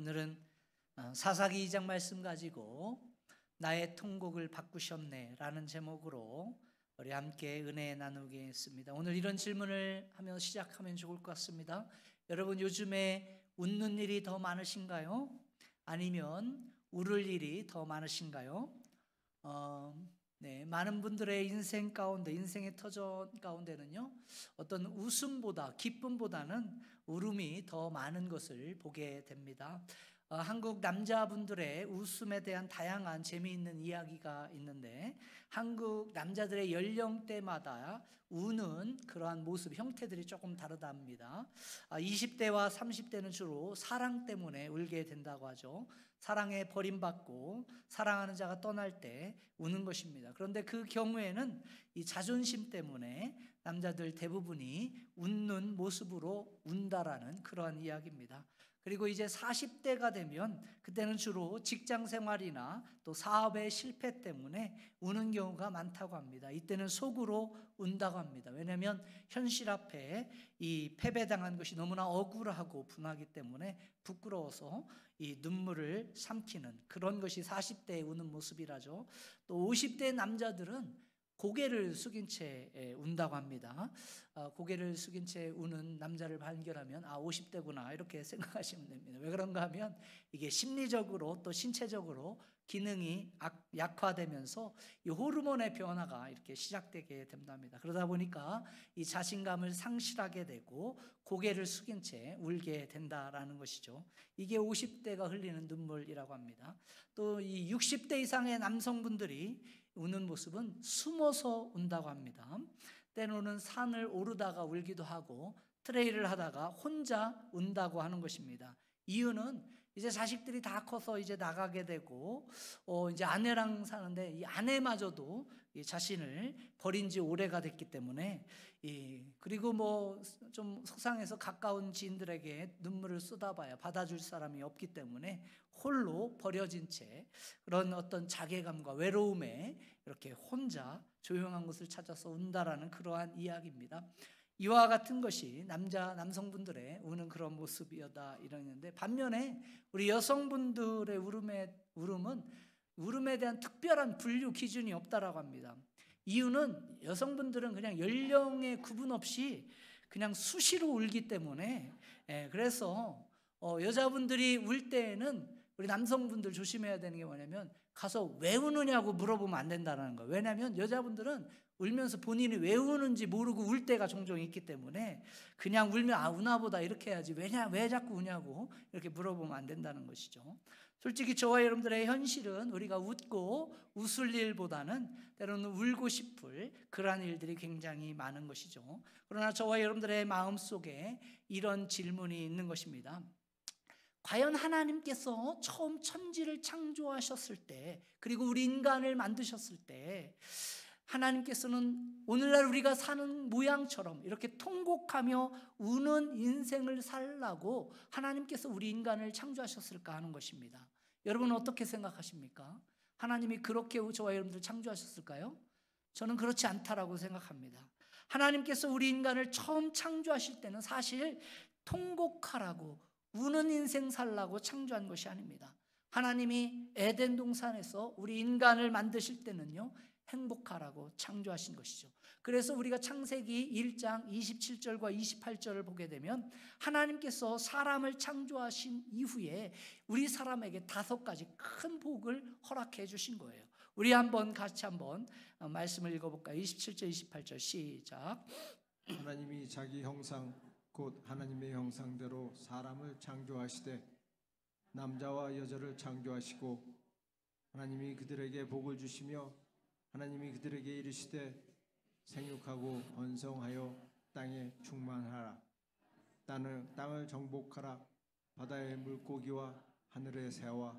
오늘은 사사기 2장 말씀 가지고 나의 통곡을 바꾸셨네 라는 제목으로 우리 함께 은혜 나누겠습니다. 오늘 이런 질문을 하며 시작하면 좋을 것 같습니다. 여러분, 요즘에 웃는 일이 더 많으신가요? 아니면 울을 일이 더 많으신가요? 많은 분들의 인생 가운데, 인생의 터전 가운데는요, 어떤 웃음보다, 기쁨보다는 울음이 더 많은 것을 보게 됩니다. 한국 남자분들의 웃음에 대한 다양한 재미있는 이야기가 있는데, 한국 남자들의 연령대마다 우는 그러한 모습, 형태들이 조금 다르답니다. 20대와 30대는 주로 사랑 때문에 울게 된다고 하죠. 사랑에 버림받고 사랑하는 자가 떠날 때 우는 것입니다. 그런데 그 경우에는 이 자존심 때문에 남자들 대부분이 웃는 모습으로 운다라는 그러한 이야기입니다. 그리고 이제 40대가 되면 그때는 주로 직장 생활이나 또 사업의 실패 때문에 우는 경우가 많다고 합니다. 이때는 속으로 운다고 합니다. 왜냐하면 현실 앞에 이 패배당한 것이 너무나 억울하고 분하기 때문에 부끄러워서 이 눈물을 삼키는 그런 것이 40대에 우는 모습이라죠. 또 50대 남자들은 고개를 숙인 채 운다고 합니다. 고개를 숙인 채 우는 남자를 발견하면 50대구나 이렇게 생각하시면 됩니다. 왜 그런가 하면 이게 심리적으로 또 신체적으로 기능이 약화되면서 이 호르몬의 변화가 이렇게 시작되게 된답니다. 그러다 보니까 이 자신감을 상실하게 되고 고개를 숙인 채 울게 된다라는 것이죠. 이게 50대가 흘리는 눈물이라고 합니다. 또 이 60대 이상의 남성분들이 우는 모습은 숨어서 운다고 합니다. 때로는 산을 오르다가 울기도 하고 트레일을 하다가 혼자 운다고 하는 것입니다. 이유는 이제 자식들이 다 커서 이제 나가게 되고 이제 아내랑 사는데 이 아내마저도 이 자신을 버린 지 오래가 됐기 때문에 그리고 뭐 좀 속상해서 가까운 지인들에게 눈물을 쏟아봐야 받아줄 사람이 없기 때문에 홀로 버려진 채 그런 어떤 자괴감과 외로움에 이렇게 혼자 조용한 곳을 찾아서 운다라는 그러한 이야기입니다. 이와 같은 것이 남성분들의 우는 그런 모습이었다 이러는데, 반면에 우리 여성분들의 울음은 울음에 대한 특별한 분류 기준이 없다라고 합니다. 이유는 여성분들은 그냥 연령에 구분 없이 그냥 수시로 울기 때문에 그래서 여자분들이 울 때에는 우리 남성분들 조심해야 되는 게 뭐냐면 가서 왜 우느냐고 물어보면 안 된다는 거예요. 왜냐하면 여자분들은 울면서 본인이 왜 우는지 모르고 울 때가 종종 있기 때문에 그냥 울면 우나보다 이렇게 해야지 왜 자꾸 우냐고 이렇게 물어보면 안 된다는 것이죠. 솔직히 저와 여러분들의 현실은 우리가 웃고 웃을 일보다는 때로는 울고 싶을 그러한 일들이 굉장히 많은 것이죠. 그러나 저와 여러분들의 마음속에 이런 질문이 있는 것입니다. 과연 하나님께서 처음 천지를 창조하셨을 때, 그리고 우리 인간을 만드셨을 때 하나님께서는 오늘날 우리가 사는 모양처럼 이렇게 통곡하며 우는 인생을 살라고 하나님께서 우리 인간을 창조하셨을까 하는 것입니다. 여러분은 어떻게 생각하십니까? 하나님이 그렇게 저와 여러분들 창조하셨을까요? 저는 그렇지 않다라고 생각합니다. 하나님께서 우리 인간을 처음 창조하실 때는 사실 통곡하라고, 우는 인생 살라고 창조한 것이 아닙니다. 하나님이 에덴 동산에서 우리 인간을 만드실 때는요, 행복하라고 창조하신 것이죠. 그래서 우리가 창세기 1장 27절과 28절을 보게 되면 하나님께서 사람을 창조하신 이후에 우리 사람에게 5가지 큰 복을 허락해 주신 거예요. 우리 같이 한번 말씀을 읽어볼까요? 27절 28절 시작. 하나님이 자기 형상 곧 하나님의 형상대로 사람을 창조하시되 남자와 여자를 창조하시고 하나님이 그들에게 복을 주시며 하나님이 그들에게 이르시되 생육하고 번성하여 땅에 충만하라. 땅을 정복하라. 바다의 물고기와 하늘의 새와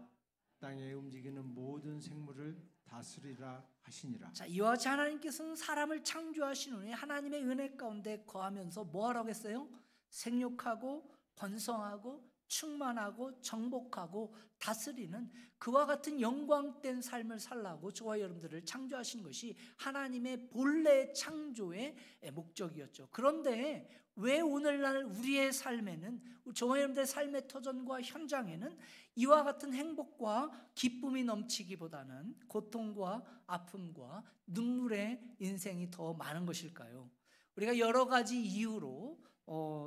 땅에 움직이는 모든 생물을 다스리라 하시니라. 자, 이와 같이 하나님께서는 사람을 창조하신 후에 하나님의 은혜 가운데 거하면서 뭐 하라고 했어요? 생육하고 번성하고 충만하고 정복하고 다스리는 그와 같은 영광된 삶을 살라고 저와 여러분들을 창조하신 것이 하나님의 본래 창조의 목적이었죠. 그런데 왜 오늘날 우리의 삶에는, 저와 여러분들의 삶의 터전과 현장에는 이와 같은 행복과 기쁨이 넘치기보다는 고통과 아픔과 눈물의 인생이 더 많은 것일까요? 우리가 여러 가지 이유로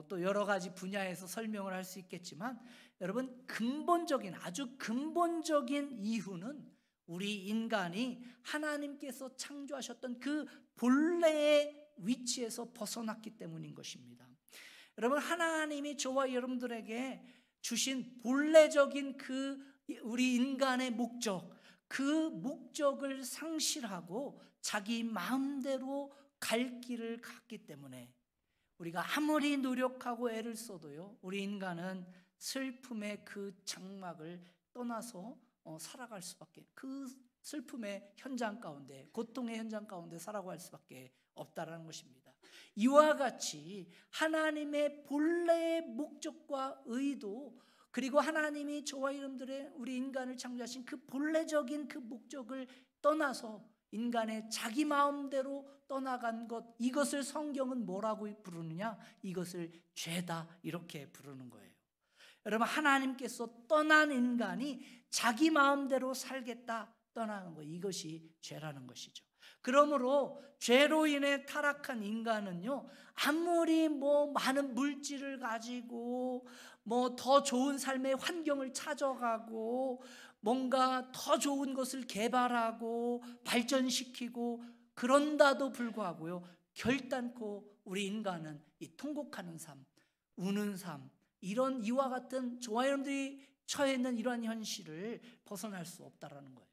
또 여러 가지 분야에서 설명을 할 수 있겠지만, 여러분, 아주 근본적인 이유는 우리 인간이 하나님께서 창조하셨던 그 본래의 위치에서 벗어났기 때문인 것입니다. 여러분, 하나님이 저와 여러분들에게 주신 본래적인 그 우리 인간의 목적, 그 목적을 상실하고 자기 마음대로 갈 길을 갔기 때문에 우리가 아무리 노력하고 애를 써도요, 우리 인간은 슬픔의 그 장막을 떠나서 살아갈 수밖에, 그 슬픔의 현장 가운데, 고통의 현장 가운데 살아갈 수밖에 없다라는 것입니다. 이와 같이 하나님의 본래의 목적과 의도, 그리고 하나님이 저와 여러분들의 우리 인간을 창조하신 그 본래적인 그 목적을 떠나서 인간의 자기 마음대로 떠나간 것, 이것을 성경은 뭐라고 부르느냐? 이것을 죄다, 이렇게 부르는 거예요. 여러분, 하나님께서 떠난 인간이 자기 마음대로 살겠다 떠나는 거, 이것이 죄라는 것이죠. 그러므로 죄로 인해 타락한 인간은요, 아무리 많은 물질을 가지고 더 좋은 삶의 환경을 찾아가고 뭔가 더 좋은 것을 개발하고 발전시키고 그런다도 불구하고요, 결단코 우리 인간은 이 통곡하는 삶, 우는 삶, 이런 이와 같은 저와 여러분들이 처해 있는 이러한 현실을 벗어날 수 없다라는 거예요.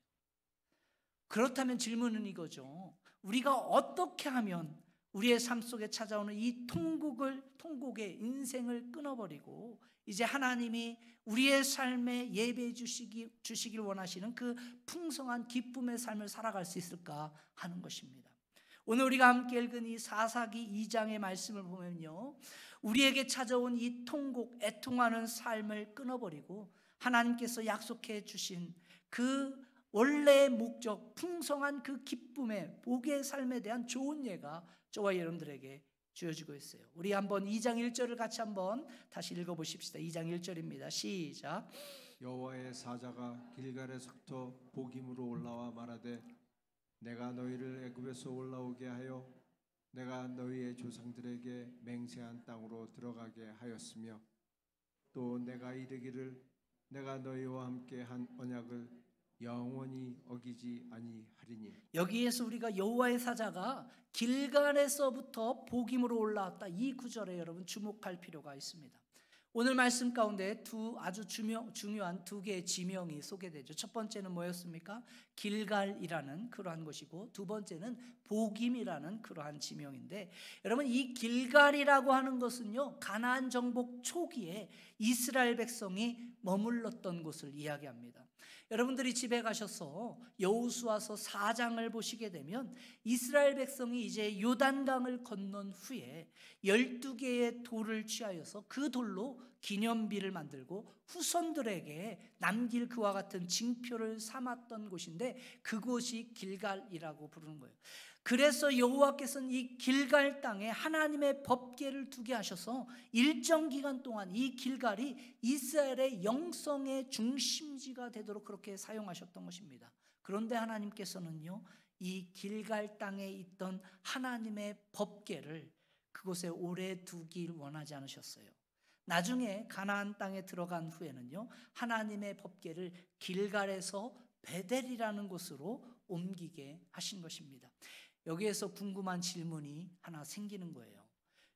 그렇다면 질문은 이거죠. 우리가 어떻게 하면 우리의 삶 속에 찾아오는 이 통곡의 인생을 끊어버리고 이제 하나님이 우리의 삶에 예배해 주시길 원하시는 그 풍성한 기쁨의 삶을 살아갈 수 있을까 하는 것입니다. 오늘 우리가 함께 읽은 이 사사기 2장의 말씀을 보면요, 우리에게 찾아온 이 통곡, 애통하는 삶을 끊어버리고 하나님께서 약속해 주신 그 원래의 목적, 풍성한 그 기쁨의 복의 삶에 대한 좋은 예가 저와 여러분들에게 주어지고 있어요. 우리 한번 2장 1절을 같이 한번 다시 읽어보십시다. 2장 1절입니다. 시작. 여호와의 사자가 길갈에서부터 복임으로 올라와 말하되 내가 너희를 애굽에서 올라오게 하여 내가 너희의 조상들에게 맹세한 땅으로 들어가게 하였으며 또 내가 이르기를 내가 너희와 함께 한 언약을 영원히 어기지 아니하리니. 여기에서 우리가 여호와의 사자가 길갈에서부터 복임으로 올라왔다, 이 구절에 여러분 주목할 필요가 있습니다. 오늘 말씀 가운데 아주 중요한 두 개의 지명이 소개되죠. 첫 번째는 뭐였습니까? 길갈이라는 그러한 것이고, 두 번째는 복임이라는 그러한 지명인데, 여러분, 이 길갈이라고 하는 것은요, 가나안 정복 초기에 이스라엘 백성이 머물렀던 곳을 이야기합니다. 여러분들이 집에 가셔서 여호수아서 4장을 보시게 되면 이스라엘 백성이 이제 요단강을 건넌 후에 12개의 돌을 취하여서 그 돌로 기념비를 만들고 후손들에게 남길 그와 같은 징표를 삼았던 곳인데, 그곳이 길갈이라고 부르는 거예요. 그래서 여호와께서는 이 길갈 땅에 하나님의 법궤를 두게 하셔서 일정 기간 동안 이 길갈이 이스라엘의 영성의 중심지가 되도록 그렇게 사용하셨던 것입니다. 그런데 하나님께서는요, 이 길갈 땅에 있던 하나님의 법궤를 그곳에 오래 두길 원하지 않으셨어요. 나중에 가나안 땅에 들어간 후에는요, 하나님의 법궤를 길갈에서 베델이라는 곳으로 옮기게 하신 것입니다. 여기에서 궁금한 질문이 하나 생기는 거예요.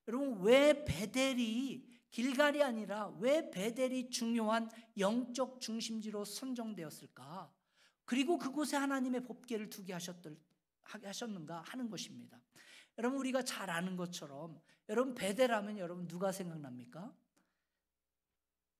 여러분, 왜 베델이, 길갈이 아니라 왜 베델이 중요한 영적 중심지로 선정되었을까? 그리고 그곳에 하나님의 법궤를 두게 하셨는가 하는 것입니다. 여러분, 우리가 잘 아는 것처럼, 여러분, 베델하면 여러분 누가 생각납니까?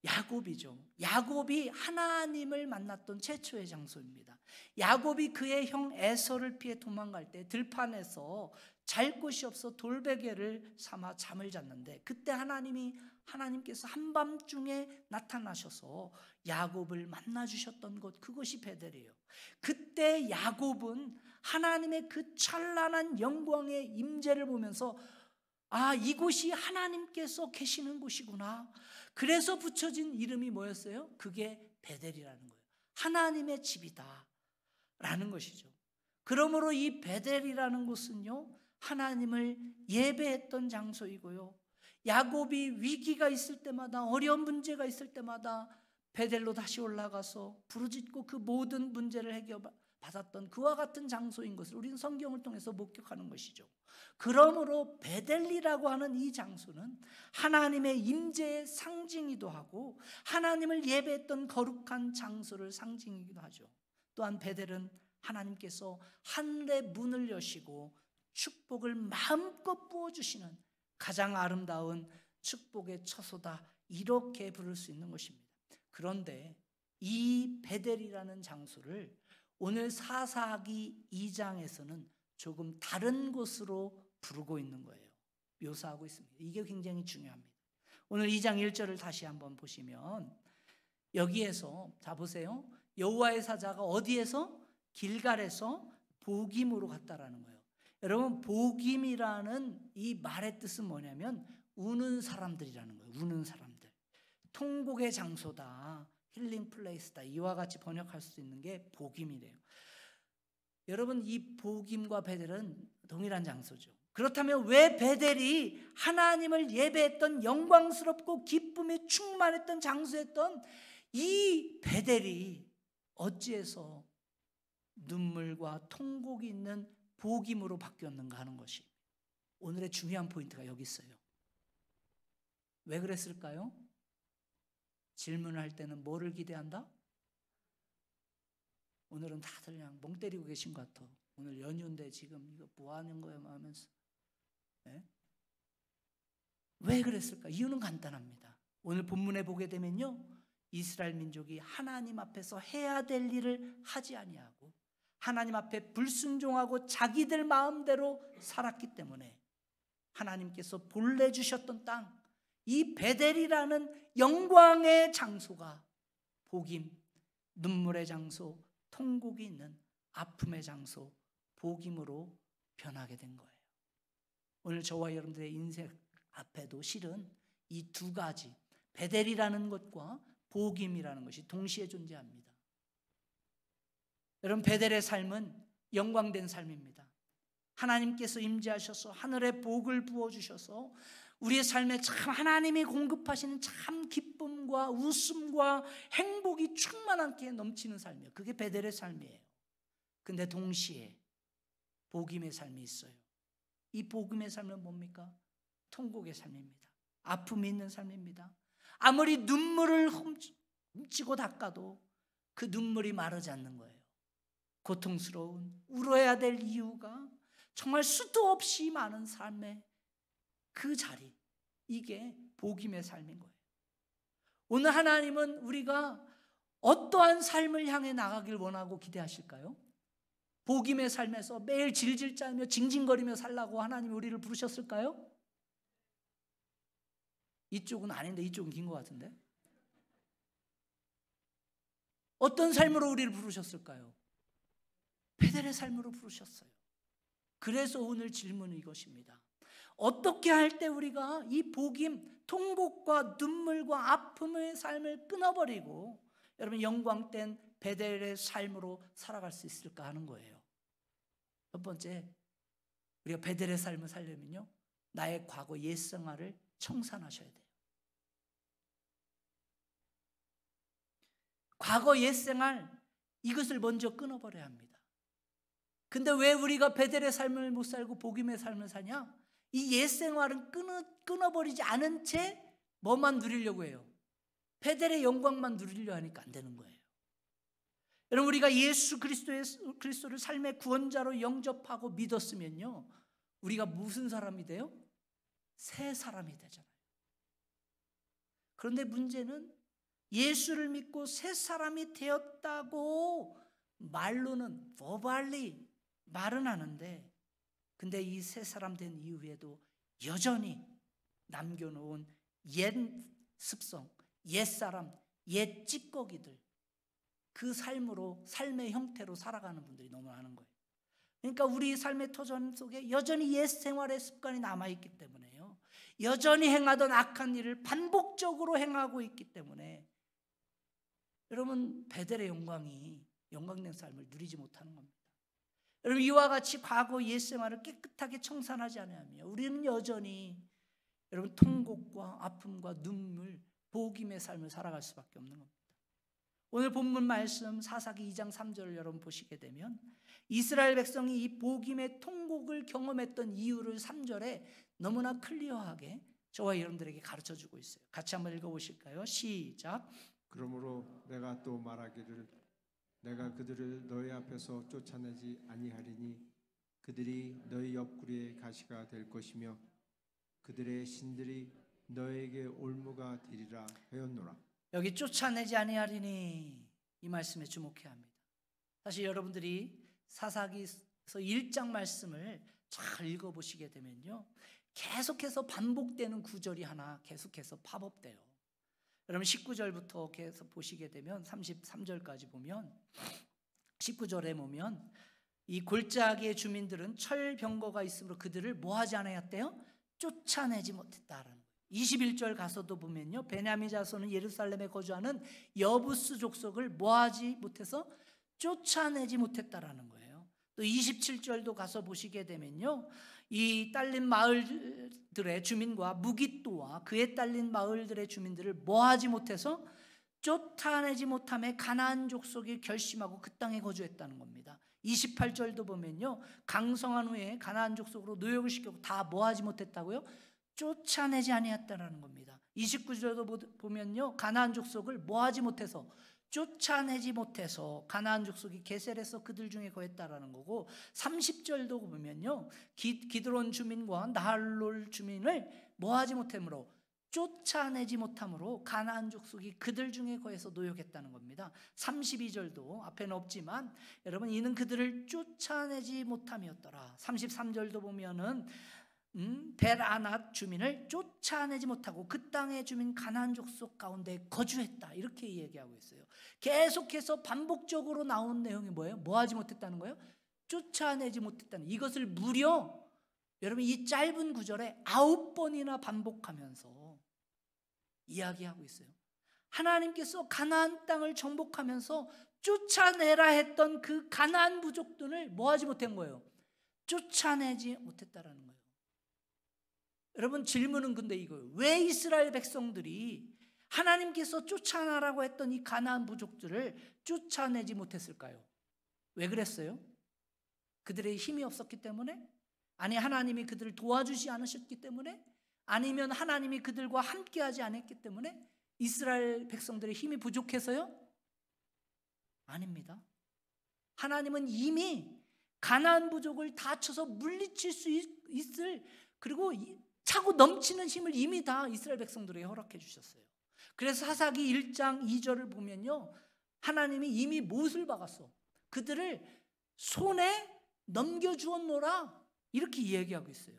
야곱이죠. 야곱이 하나님을 만났던 최초의 장소입니다. 야곱이 그의 형 에서를 피해 도망갈 때 들판에서 잘 곳이 없어 돌베개를 삼아 잠을 잤는데, 그때 하나님이 하나님께서 한밤중에 나타나셔서 야곱을 만나주셨던 곳, 그것이 베델이에요. 그때 야곱은 하나님의 그 찬란한 영광의 임재를 보면서 아, 이곳이 하나님께서 계시는 곳이구나. 그래서 붙여진 이름이 뭐였어요? 그게 베델이라는 거예요. 하나님의 집이다 라는 것이죠. 그러므로 이 베델이라는 곳은요, 하나님을 예배했던 장소이고요, 야곱이 위기가 있을 때마다, 어려운 문제가 있을 때마다 베델로 다시 올라가서 부르짖고 그 모든 문제를 해결받았던 그와 같은 장소인 것을 우리는 성경을 통해서 목격하는 것이죠. 그러므로 베델이라고 하는 이 장소는 하나님의 임재의 상징이기도 하고 하나님을 예배했던 거룩한 장소를 상징이기도 하죠. 또한 베델은 하나님께서 하늘의 문을 여시고 축복을 마음껏 부어주시는 가장 아름다운 축복의 처소다, 이렇게 부를 수 있는 것입니다. 그런데 이 베델이라는 장소를 오늘 사사기 2장에서는 조금 다른 곳으로 부르고 있는 거예요. 묘사하고 있습니다. 이게 굉장히 중요합니다. 오늘 2장 1절을 다시 한번 보시면 여기에서 자 보세요. 여호와의 사자가 어디에서? 길갈에서 보김으로 갔다라는 거예요. 여러분, 보김이라는 이 말의 뜻은 뭐냐면 우는 사람들이라는 거예요. 우는 사람들. 통곡의 장소다, 힐링 플레이스다, 이와 같이 번역할 수 있는 게 보김이래요. 여러분, 이 보김과 베델은 동일한 장소죠. 그렇다면 왜 베델이 하나님을 예배했던 영광스럽고 기쁨에 충만했던 장소였던 이 베델이 어찌해서 눈물과 통곡이 있는 보김으로 바뀌었는가 하는 것이 오늘의 중요한 포인트가 여기 있어요. 왜 그랬을까요? 질문을 할 때는 뭐를 기대한다? 오늘은 다들 그냥 멍 때리고 계신 것 같아. 오늘 연휴인데 지금 이거 뭐 하는 거야 하면서. 네? 왜 그랬을까? 이유는 간단합니다. 오늘 본문에 보게 되면요, 이스라엘 민족이 하나님 앞에서 해야 될 일을 하지 아니하고 하나님 앞에 불순종하고 자기들 마음대로 살았기 때문에 하나님께서 본래 주셨던 땅, 이 베델이라는 영광의 장소가 보김, 눈물의 장소, 통곡이 있는 아픔의 장소, 보김으로 변하게 된 거예요. 오늘 저와 여러분들의 인생 앞에도 실은 이 두 가지, 베델이라는 것과 보김이라는 것이 동시에 존재합니다. 여러분, 베델의 삶은 영광된 삶입니다. 하나님께서 임재하셔서 하늘의 복을 부어주셔서 우리의 삶에 참 하나님이 공급하시는 참 기쁨과 웃음과 행복이 충만하게 넘치는 삶이에요. 그게 베델의 삶이에요. 근데 동시에 복음의 삶이 있어요. 이 복음의 삶은 뭡니까? 통곡의 삶입니다. 아픔이 있는 삶입니다. 아무리 눈물을 훔치고 닦아도 그 눈물이 마르지 않는 거예요. 고통스러운, 울어야 될 이유가 정말 수도 없이 많은 삶의 그 자리, 이게 복음의 삶인 거예요. 오늘 하나님은 우리가 어떠한 삶을 향해 나가길 원하고 기대하실까요? 복음의 삶에서 매일 질질 짜며 징징거리며 살라고 하나님이 우리를 부르셨을까요? 이쪽은 아닌데 이쪽은 긴 것 같은데. 어떤 삶으로 우리를 부르셨을까요? 베델의 삶으로 부르셨어요. 그래서 오늘 질문은 이것입니다. 어떻게 할 때 우리가 이 복임, 통곡과 눈물과 아픔의 삶을 끊어버리고 여러분 영광된 베델의 삶으로 살아갈 수 있을까 하는 거예요. 첫 번째, 우리가 베델의 삶을 살려면요, 나의 과거 옛생활을 청산하셔야 돼요. 과거 옛생활, 이것을 먼저 끊어버려야 합니다. 근데 왜 우리가 베델의 삶을 못 살고 복음의 삶을 사냐? 이 옛생활은 끊어버리지 않은 채 뭐만 누리려고 해요? 베델의 영광만 누리려 하니까 안 되는 거예요. 여러분, 우리가 예수 그리스도를 삶의 구원자로 영접하고 믿었으면요, 우리가 무슨 사람이 돼요? 새 사람이 되잖아요. 그런데 문제는 예수를 믿고 새 사람이 되었다고 말로는 버발리 말은 하는데, 근데 이 새 사람 된 이후에도 여전히 남겨놓은 옛 습성, 옛 사람, 옛 찌꺼기들, 그 삶으로, 삶의 형태로 살아가는 분들이 너무 많은 거예요. 그러니까 우리 삶의 터전 속에 여전히 옛 생활의 습관이 남아있기 때문에요, 여전히 행하던 악한 일을 반복적으로 행하고 있기 때문에 여러분, 베델의 영광된 삶을 누리지 못하는 겁니다. 여러분, 이와 같이 과거 옛 생활을 깨끗하게 청산하지 않으며 우리는 여전히 여러분 통곡과 아픔과 눈물, 복임의 삶을 살아갈 수밖에 없는 겁니다. 오늘 본문 말씀 사사기 2장 3절을 여러분 보시게 되면 이스라엘 백성이 이 복임의 통곡을 경험했던 이유를 3절에 너무나 클리어하게 저와 여러분들에게 가르쳐주고 있어요. 같이 한번 읽어보실까요? 시작. 그러므로 내가 또 말하기를 내가 그들을 너희 앞에서 쫓아내지 아니하리니 그들이 너희 옆구리의 가시가 될 것이며 그들의 신들이 너에게 올무가 되리라 하였노라. 여기 쫓아내지 아니하리니, 이 말씀에 주목해야 합니다. 사실 여러분들이 사사기서 1장 말씀을 잘 읽어보시게 되면요, 계속해서 반복되는 구절이 하나 계속해서 팝업돼요. 여러분 19절부터 계속 보시게 되면 33절까지 보면, 19절에 보면 이 골짜기의 주민들은 철병거가 있으므로 그들을 뭐하지 않았대요? 쫓아내지 못했다라는 거예요. 21절 가서도 보면요, 베냐민 자손은 예루살렘에 거주하는 여부스 족속을 뭐하지 못해서 쫓아내지 못했다라는 거예요. 또 27절도 가서 보시게 되면요, 이 딸린 마을들의 주민과 무깃도와 그에 딸린 마을들의 주민들을 뭐하지 못해서 쫓아내지 못함에 가나안 족속이 결심하고 그 땅에 거주했다는 겁니다. 28절도 보면요, 강성한 후에 가나안 족속으로 노역을 시켰고 다 뭐하지 못했다고요? 쫓아내지 아니했다라는 겁니다. 29절도 보면요, 가나안 족속을 뭐하지 못해서, 쫓아내지 못해서 가나안 족속이 게셀에서 그들 중에 거했다라는 거고, 30절도 보면요, 기드론 주민과 나할롤 주민을 뭐하지 못함으로, 쫓아내지 못함으로 가나안 족속이 그들 중에 거해서 노역했다는 겁니다. 32절도 앞에는 없지만 여러분, 이는 그들을 쫓아내지 못함이었더라. 33절도 보면은 벨아낫 주민을 쫓아내지 못하고 그 땅의 주민 가나안 족속 가운데 거주했다, 이렇게 얘기하고 있어요. 계속해서 반복적으로 나온 내용이 뭐예요? 뭐하지 못했다는 거예요? 쫓아내지 못했다는, 이것을 무려 여러분 이 짧은 구절에 9번이나 반복하면서 이야기하고 있어요. 하나님께서 가나안 땅을 정복하면서 쫓아내라 했던 그 가나안 부족들을 뭐하지 못한 거예요? 쫓아내지 못했다라는 거예요. 여러분, 질문은 근데 이거예요. 왜 이스라엘 백성들이 하나님께서 쫓아내라고 했던 이 가나안 부족들을 쫓아내지 못했을까요? 왜 그랬어요? 그들의 힘이 없었기 때문에? 아니, 하나님이 그들을 도와주지 않으셨기 때문에? 아니면 하나님이 그들과 함께하지 않았기 때문에? 이스라엘 백성들의 힘이 부족해서요? 아닙니다. 하나님은 이미 가나안 부족을 다 쳐서 물리칠 수 있을, 그리고 차고 넘치는 힘을 이미 다 이스라엘 백성들에게 허락해 주셨어요. 그래서 사사기 1장 2절을 보면요, 하나님이 이미 못을 박았어. 그들을 손에 넘겨주었노라, 이렇게 이야기하고 있어요.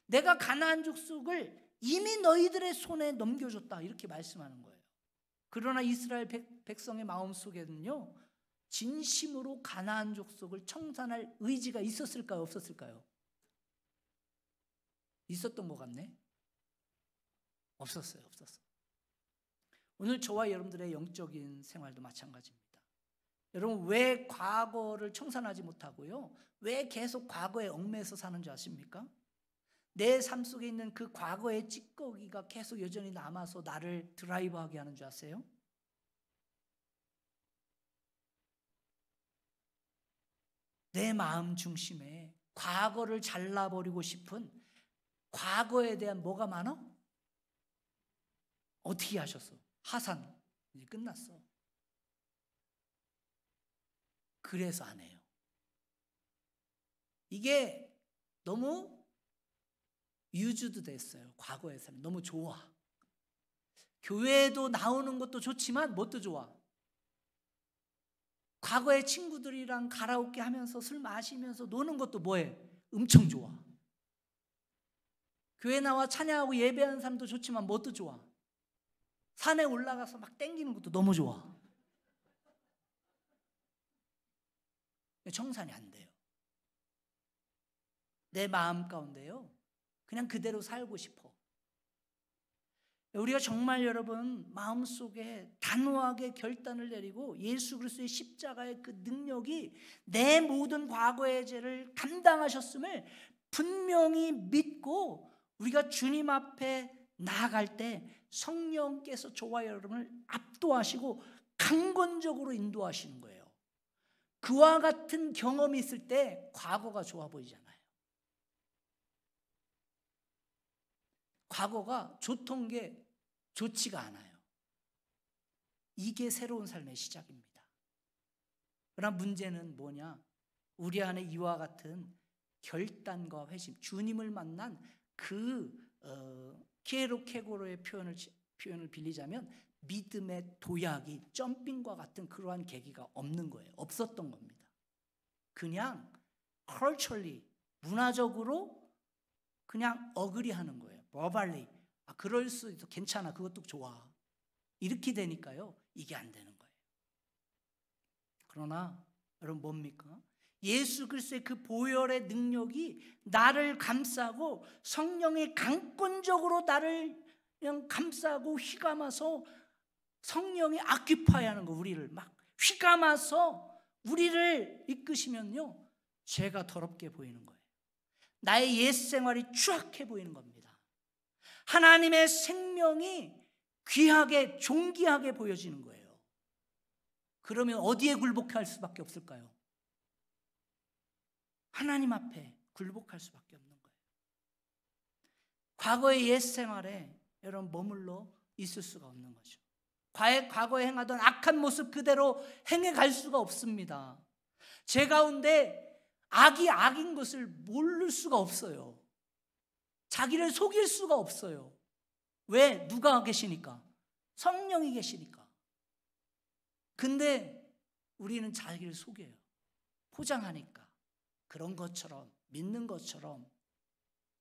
내가 가나안 족속을 이미 너희들의 손에 넘겨줬다, 이렇게 말씀하는 거예요. 그러나 이스라엘 백성의 마음속에는요, 진심으로 가나안 족속을 청산할 의지가 있었을까요? 없었을까요? 있었던 것 같네. 없었어요. 오늘 저와 여러분들의 영적인 생활도 마찬가지입니다. 여러분, 왜 과거를 청산하지 못하고요, 왜 계속 과거에 얽매여서 사는 줄 아십니까? 내 삶 속에 있는 그 과거의 찌꺼기가 계속 여전히 남아서 나를 드라이브하게 하는 줄 아세요? 내 마음 중심에 과거를 잘라버리고 싶은, 과거에 대한 뭐가 많아? 어떻게 하셨어? 하산, 이제 끝났어. 그래서 안 해요. 이게 너무 유주도 됐어요. 과거에서는 너무 좋아. 교회에도 나오는 것도 좋지만 뭣도 좋아? 과거의 친구들이랑 가라오케 하면서 술 마시면서 노는 것도 뭐해? 엄청 좋아. 교회 나와 찬양하고 예배하는 사람도 좋지만 뭣도 좋아? 산에 올라가서 막 땡기는 것도 너무 좋아. 청산이 안 돼요. 내 마음 가운데요, 그냥 그대로 살고 싶어. 우리가 정말 여러분 마음속에 단호하게 결단을 내리고 예수 그리스도의 십자가의 그 능력이 내 모든 과거의 죄를 감당하셨음을 분명히 믿고 우리가 주님 앞에 나아갈 때 성령께서 저와 여러분을 압도하시고 강권적으로 인도하시는 거예요. 그와 같은 경험이 있을 때 과거가 좋아 보이잖아요. 과거가 좋던 게 좋지가 않아요. 이게 새로운 삶의 시작입니다. 그러나 문제는 뭐냐? 우리 안에 이와 같은 결단과 회심, 주님을 만난 그 키에로케고로의 표현을 빌리자면 믿음의 도약이 점핑과 같은 그러한 계기가 없는 거예요. 없었던 겁니다. 그냥 culturally, 문화적으로 그냥 어그리하는 거예요. 버발리, 그럴 수 있어, 괜찮아, 그것도 좋아, 이렇게 되니까요 이게 안 되는 거예요. 그러나 여러분 뭡니까? 예수 그리스도의 그 보혈의 능력이 나를 감싸고 성령이 강권적으로 나를 그냥 감싸고 휘감아서 성령이 아큐파이하는 거, 우리를 막 휘감아서 우리를 이끄시면요 죄가 더럽게 보이는 거예요. 나의 옛 생활이 추악해 보이는 겁니다. 하나님의 생명이 귀하게 존귀하게 보여지는 거예요. 그러면 어디에 굴복할 수밖에 없을까요? 하나님 앞에 굴복할 수밖에 없는 거예요. 과거의 옛 생활에 여러분 머물러 있을 수가 없는 거죠. 과거에 행하던 악한 모습 그대로 행해갈 수가 없습니다. 제 가운데 악이 악인 것을 모를 수가 없어요. 자기를 속일 수가 없어요. 왜? 누가 계시니까? 성령이 계시니까. 근데 우리는 자기를 속여요. 포장하니까. 그런 것처럼, 믿는 것처럼,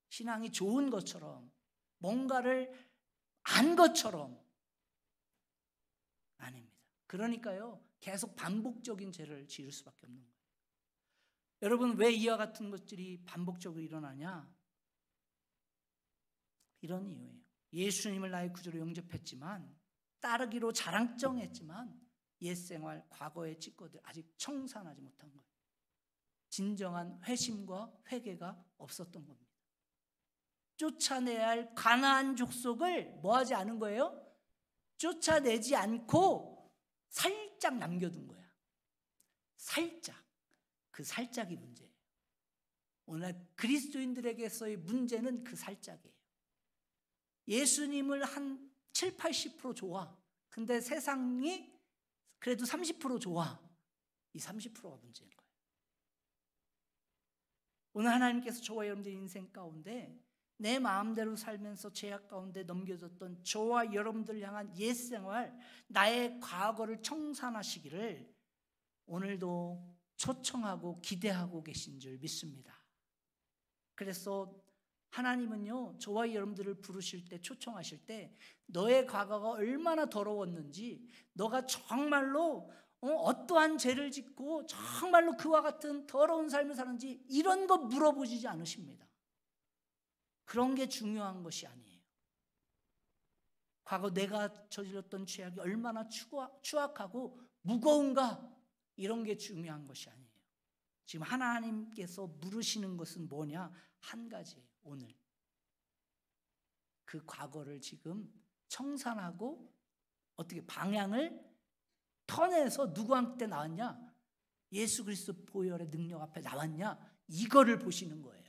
신앙이 좋은 것처럼, 뭔가를 안 것처럼. 아닙니다. 그러니까요 계속 반복적인 죄를 지을 수밖에 없는 거예요. 여러분 왜 이와 같은 것들이 반복적으로 일어나냐? 이런 이유예요. 예수님을 나의 구주로 영접했지만, 따르기로 자랑정했지만 옛생활, 과거의 찌꺼들 아직 청산하지 못한 거예요. 진정한 회심과 회개가 없었던 겁니다. 쫓아내야 할 가나안 족속을 뭐하지 않은 거예요? 쫓아내지 않고 살짝 남겨둔 거야. 살짝. 그 살짝이 문제예요. 오늘 그리스도인들에게서의 문제는 그 살짝이에요. 예수님을 한 7, 80% 좋아. 근데 세상이 그래도 30% 좋아. 이 30%가 문제인 거예요. 오늘 하나님께서 저와 여러분들의 인생 가운데 내 마음대로 살면서 죄악 가운데 넘겨졌던 저와 여러분들을 향한 옛생활, 나의 과거를 청산하시기를 오늘도 초청하고 기대하고 계신 줄 믿습니다. 그래서 하나님은요 저와 여러분들을 부르실 때, 초청하실 때 너의 과거가 얼마나 더러웠는지, 너가 정말로 어떠한 죄를 짓고 정말로 그와 같은 더러운 삶을 사는지 이런 거 물어보시지 않으십니다. 그런 게 중요한 것이 아니에요. 과거 내가 저질렀던 죄악이 얼마나 추악하고 무거운가, 이런 게 중요한 것이 아니에요. 지금 하나님께서 물으시는 것은 뭐냐? 한 가지예요. 오늘 그 과거를 지금 청산하고 어떻게 방향을 턴해서 누구한테 나왔냐? 예수 그리스도 보혈의 능력 앞에 나왔냐? 이거를 보시는 거예요.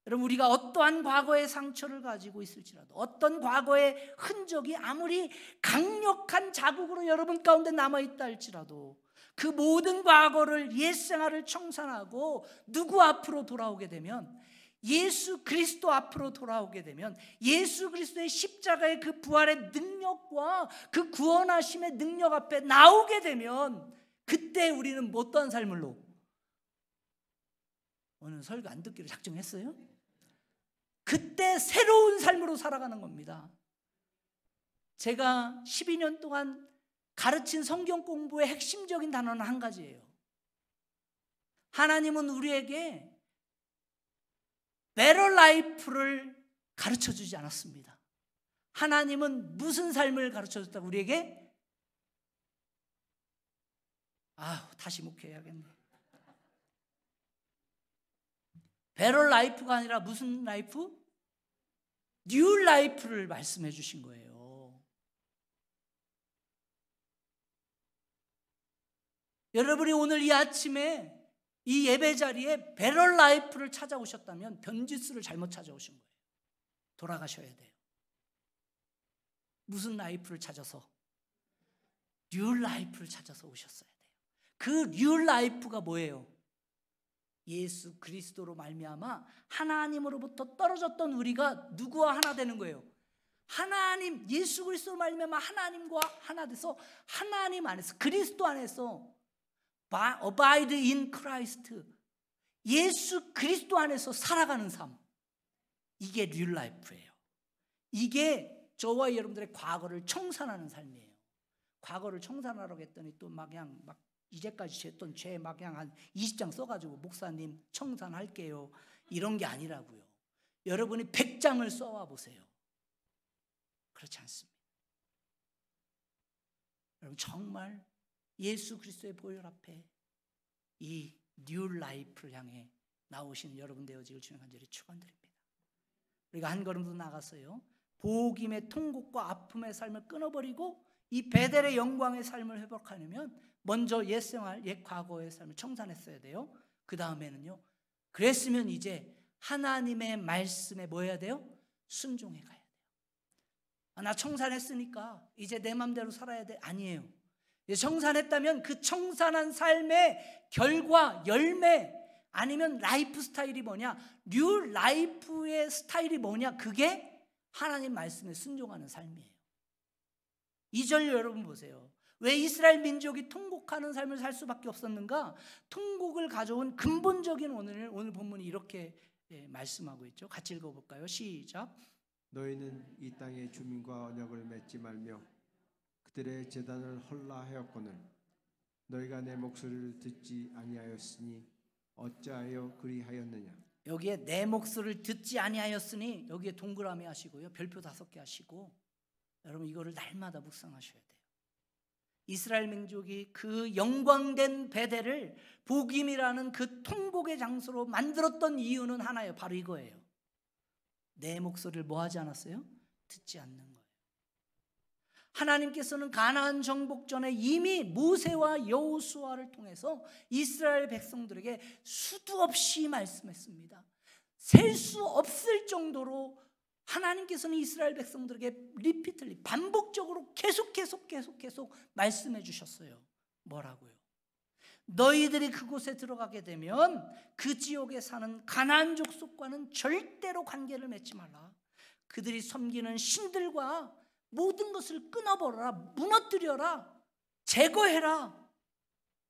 여러분 우리가 어떠한 과거의 상처를 가지고 있을지라도, 어떤 과거의 흔적이 아무리 강력한 자국으로 여러분 가운데 남아있다 할지라도 그 모든 과거를, 옛생활을 청산하고 누구 앞으로 돌아오게 되면, 예수 그리스도 앞으로 돌아오게 되면, 예수 그리스도의 십자가의 그 부활의 능력과 그 구원하심의 능력 앞에 나오게 되면, 그때 우리는 어떠한 삶을로? 오늘 설교 안 듣기로 작정했어요? 그때 새로운 삶으로 살아가는 겁니다. 제가 12년 동안 가르친 성경 공부의 핵심적인 단어는 한 가지예요. 하나님은 우리에게 better life를 가르쳐주지 않았습니다. 하나님은 무슨 삶을 가르쳐줬다고 우리에게? 다시 목회해야겠네. better life가 아니라 무슨 라이프? new life를 말씀해 주신 거예요. 여러분이 오늘 이 아침에 이 예배 자리에 better life를 찾아오셨다면 변지수를 잘못 찾아오신 거예요. 돌아가셔야 돼요. 무슨 라이프를 찾아서? 뉴 라이프를 찾아서 오셨어야 돼요. 그 뉴 라이프가 뭐예요? 예수 그리스도로 말미암아 하나님으로부터 떨어졌던 우리가 누구와 하나 되는 거예요? 하나님, 예수 그리스도로 말미암아 하나님과 하나 돼서 하나님 안에서, 그리스도 안에서 abide in Christ, 예수 그리스도 안에서 살아가는 삶, 이게 뉴 라이프예요. 이게 저와 여러분들의 과거를 청산하는 삶이에요. 과거를 청산하라고 했더니 또 막 이제까지 지었던 죄 막 한 20장 써가지고 목사님 청산할게요, 이런 게 아니라고요. 여러분이 100장을 써와 보세요. 그렇지 않습니다. 여러분 정말 예수 그리스도의 보혈 앞에 이 뉴 라이프를 향해 나오신 여러분 되어지길 주님 간절히 축원드립니다. 우리가 한 걸음 더 나갔어요. 복임의 통곡과 아픔의 삶을 끊어버리고 이 베델의 영광의 삶을 회복하려면 먼저 옛 생활, 옛 과거의 삶을 청산했어야 돼요. 그 다음에는요, 그랬으면 이제 하나님의 말씀에 뭐 해야 돼요? 순종해 가야 돼요. 나 청산했으니까 이제 내 맘대로 살아야 돼. 아니에요. 청산했다면 그 청산한 삶의 결과, 열매, 아니면 라이프 스타일이 뭐냐, 뉴 라이프의 스타일이 뭐냐, 그게 하나님 말씀에 순종하는 삶이에요. 2절 여러분 보세요. 왜 이스라엘 민족이 통곡하는 삶을 살 수밖에 없었는가? 통곡을 가져온 근본적인 오늘 본문이 이렇게 말씀하고 있죠. 같이 읽어볼까요? 시작. 너희는 이 땅의 주민과 언약을 맺지 말며 그들의 제단을 헐라하였거늘 너희가 내 목소리를 듣지 아니하였으니 어찌하여 그리하였느냐. 여기에 내 목소리를 듣지 아니하였으니, 여기에 동그라미 하시고요, 별표 5개 하시고, 여러분 이거를 날마다 묵상하셔야 돼요. 이스라엘 민족이 그 영광된 베델을 복임이라는 그 통곡의 장소로 만들었던 이유는 하나예요. 바로 이거예요. 내 목소리를 뭐 하지 않았어요? 듣지 않는 거예요. 하나님께서는 가나안 정복 전에 이미 모세와 여호수아를 통해서 이스라엘 백성들에게 수도 없이 말씀했습니다. 셀 수 없을 정도로 하나님께서는 이스라엘 백성들에게 리피틀리, 반복적으로 계속 말씀해 주셨어요. 뭐라고요? 너희들이 그곳에 들어가게 되면 그 지역에 사는 가나안 족속과는 절대로 관계를 맺지 말라. 그들이 섬기는 신들과 모든 것을 끊어버려라, 무너뜨려라, 제거해라.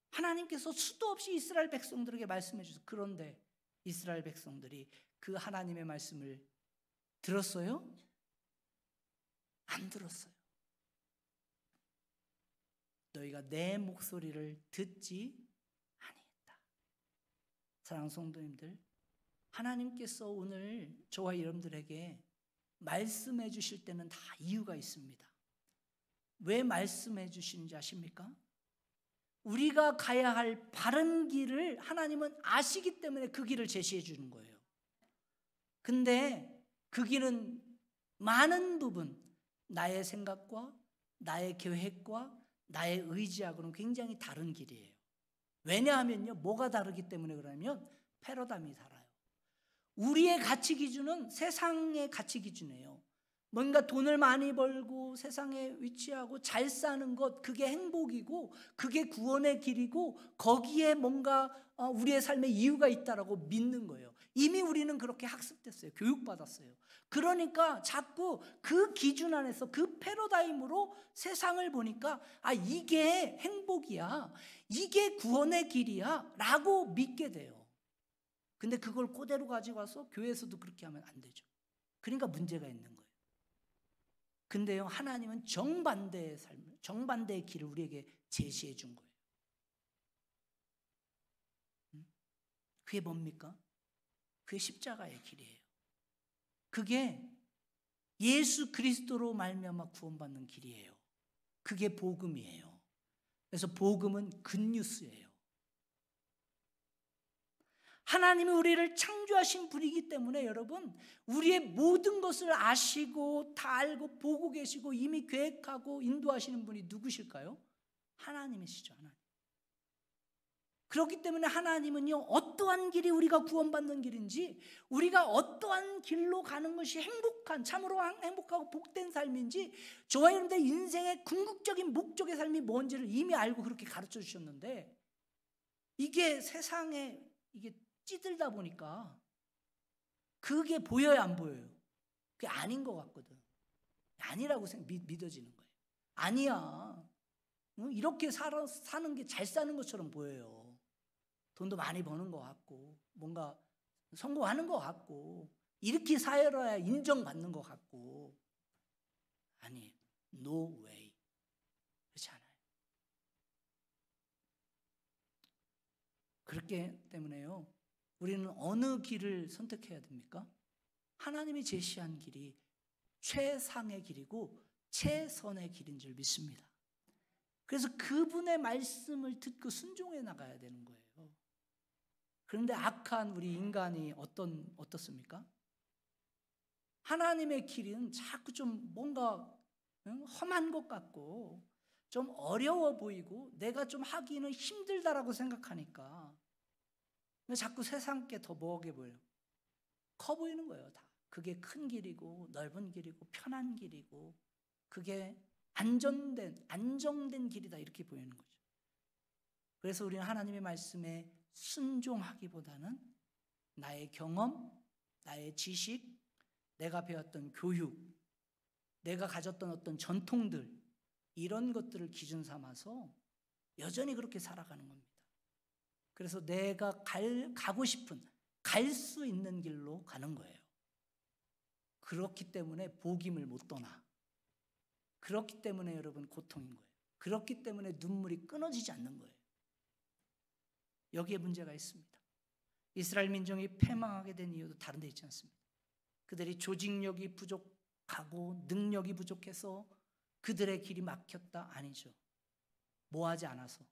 하나님께서 수도 없이 이스라엘 백성들에게 말씀해 주셨어요. 그런데 이스라엘 백성들이 그 하나님의 말씀을 들었어요? 안 들었어요. 너희가 내 목소리를 듣지 아니했다. 사랑하는 성도님들, 하나님께서 오늘 저와 여러분들에게 말씀해 주실 때는 다 이유가 있습니다. 왜 말씀해 주시는지 아십니까? 우리가 가야 할 바른 길을 하나님은 아시기 때문에 그 길을 제시해 주는 거예요. 근데 그 길은 많은 부분 나의 생각과 나의 계획과 나의 의지하고는 굉장히 다른 길이에요. 왜냐하면요, 뭐가 다르기 때문에 그러면 패러다임이 달라요. 우리의 가치 기준은 세상의 가치 기준이에요. 뭔가 돈을 많이 벌고 세상에 위치하고 잘 사는 것, 그게 행복이고 그게 구원의 길이고 거기에 뭔가 우리의 삶에 이유가 있다라고 믿는 거예요. 이미 우리는 그렇게 학습됐어요. 교육받았어요. 그러니까 자꾸 그 기준 안에서 그 패러다임으로 세상을 보니까 이게 행복이야, 이게 구원의 길이야 라고 믿게 돼요. 근데 그걸 그대로 가지고 와서 교회에서도 그렇게 하면 안 되죠. 그러니까 문제가 있는 거예요. 근데요, 하나님은 정반대의 삶을, 정반대의 길을 우리에게 제시해 준 거예요. 그게 뭡니까? 그게 십자가의 길이에요. 그게 예수 그리스도로 말미암아 구원받는 길이에요. 그게 복음이에요. 그래서 복음은 굿뉴스예요. 하나님이 우리를 창조하신 분이기 때문에 여러분, 우리의 모든 것을 아시고 다 알고 보고 계시고 이미 계획하고 인도하시는 분이 누구실까요? 하나님이시죠. 하나님. 그렇기 때문에 하나님은요, 어떠한 길이 우리가 구원받는 길인지, 우리가 어떠한 길로 가는 것이 행복한, 참으로 행복하고 복된 삶인지, 저와 여러분들 인생의 궁극적인 목적의 삶이 뭔지를 이미 알고 그렇게 가르쳐 주셨는데, 이게 세상에 이게 찌들다 보니까 그게 보여요, 안 보여요? 그게 아닌 것 같거든. 아니라고 믿어지는 거예요. 아니야. 이렇게 사는 게 잘 사는 것처럼 보여요. 돈도 많이 버는 것 같고, 뭔가 성공하는 것 같고, 이렇게 살아야 인정받는 것 같고. 아니에요. No way. 그렇지 않아요. 그렇기 때문에요, 우리는 어느 길을 선택해야 됩니까? 하나님이 제시한 길이 최상의 길이고 최선의 길인 줄 믿습니다. 그래서 그분의 말씀을 듣고 순종해 나가야 되는 거예요. 그런데 악한 우리 인간이 어떻습니까? 하나님의 길은 자꾸 좀 뭔가 험한 것 같고 좀 어려워 보이고 내가 좀 하기는 힘들다라고 생각하니까 자꾸 세상께 더 뭐하게 보여요? 커 보이는 거예요. 다. 그게 큰 길이고 넓은 길이고 편한 길이고 그게 안정된 길이다 이렇게 보이는 거죠. 그래서 우리는 하나님의 말씀에 순종하기보다는 나의 경험, 나의 지식, 내가 배웠던 교육, 내가 가졌던 어떤 전통들 이런 것들을 기준 삼아서 여전히 그렇게 살아가는 겁니다. 그래서 내가 가고 싶은 갈 수 있는 길로 가는 거예요. 그렇기 때문에 복임을 못 떠나. 그렇기 때문에 여러분 고통인 거예요. 그렇기 때문에 눈물이 끊어지지 않는 거예요. 여기에 문제가 있습니다. 이스라엘 민족이 패망하게 된 이유도 다른 데 있지 않습니다. 그들이 조직력이 부족하고 능력이 부족해서 그들의 길이 막혔다? 아니죠. 뭐하지 않아서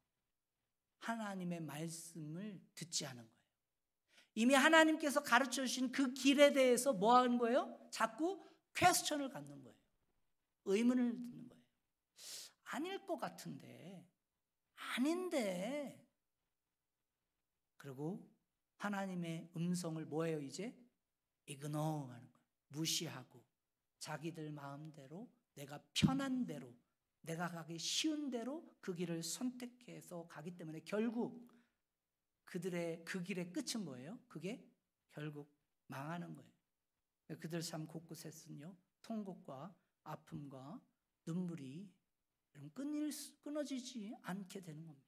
하나님의 말씀을 듣지 않은 거예요. 이미 하나님께서 가르쳐 주신 그 길에 대해서 뭐 하는 거예요? 자꾸 퀘스천을 갖는 거예요. 의문을 듣는 거예요. 아닐 것 같은데, 아닌데. 그리고 하나님의 음성을 뭐예요 이제? 이그노 하는 거예요. 무시하고 자기들 마음대로 내가 편한 대로 내가 가기 쉬운 대로 그 길을 선택해서 가기 때문에 결국 그들의 그 길의 끝은 뭐예요? 그게 결국 망하는 거예요. 그들 삶 곳곳에서는요 통곡과 아픔과 눈물이 끊어지지 않게 되는 겁니다.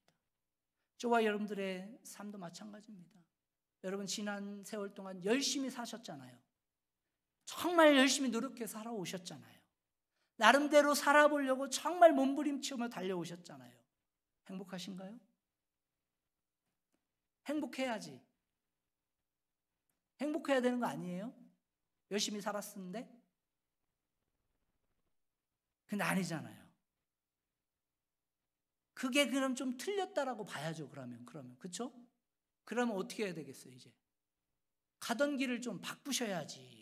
저와 여러분들의 삶도 마찬가지입니다. 여러분 지난 세월 동안 열심히 사셨잖아요. 정말 열심히 노력해 살아오셨잖아요. 나름대로 살아보려고 정말 몸부림치며 달려오셨잖아요. 행복하신가요? 행복해야지. 행복해야 되는 거 아니에요? 열심히 살았는데? 근데 아니잖아요. 그게 그럼 좀 틀렸다라고 봐야죠. 그러면 그렇죠? 그러면 어떻게 해야 되겠어요? 이제 가던 길을 좀 바꾸셔야지.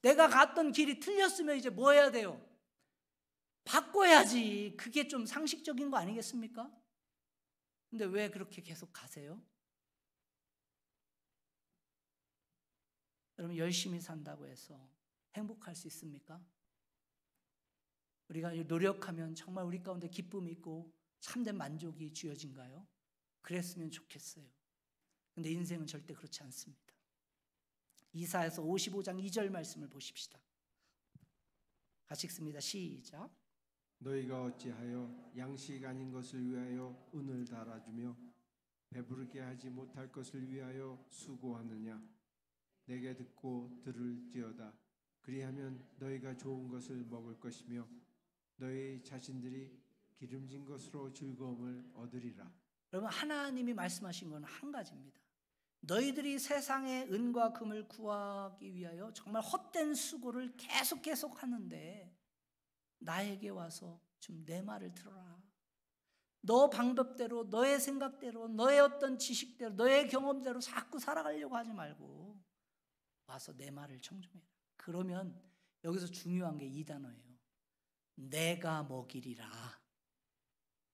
내가 갔던 길이 틀렸으면 이제 뭐 해야 돼요? 바꿔야지. 그게 좀 상식적인 거 아니겠습니까? 근데 왜 그렇게 계속 가세요? 여러분 열심히 산다고 해서 행복할 수 있습니까? 우리가 노력하면 정말 우리 가운데 기쁨이 있고 참된 만족이 주어진가요? 그랬으면 좋겠어요. 근데 인생은 절대 그렇지 않습니다. 이사야서 55장 2절 말씀을 보십시다. 같이 읽습니다. 시작. 너희가 어찌하여 양식 아닌 것을 위하여 은을 달아주며 배부르게 하지 못할 것을 위하여 수고하느냐. 내게 듣고 들을지어다. 그리하면 너희가 좋은 것을 먹을 것이며 너희 자신들이 기름진 것으로 즐거움을 얻으리라. 여러분, 하나님이 말씀하신 건 한 가지입니다. 너희들이 세상의 은과 금을 구하기 위하여 정말 헛된 수고를 계속 하는데 나에게 와서 좀 내 말을 들어라. 너 방법대로, 너의 생각대로, 너의 어떤 지식대로, 너의 경험대로 자꾸 살아가려고 하지 말고 와서 내 말을 청종해라. 그러면 여기서 중요한 게 이 단어예요. 내가 먹이리라.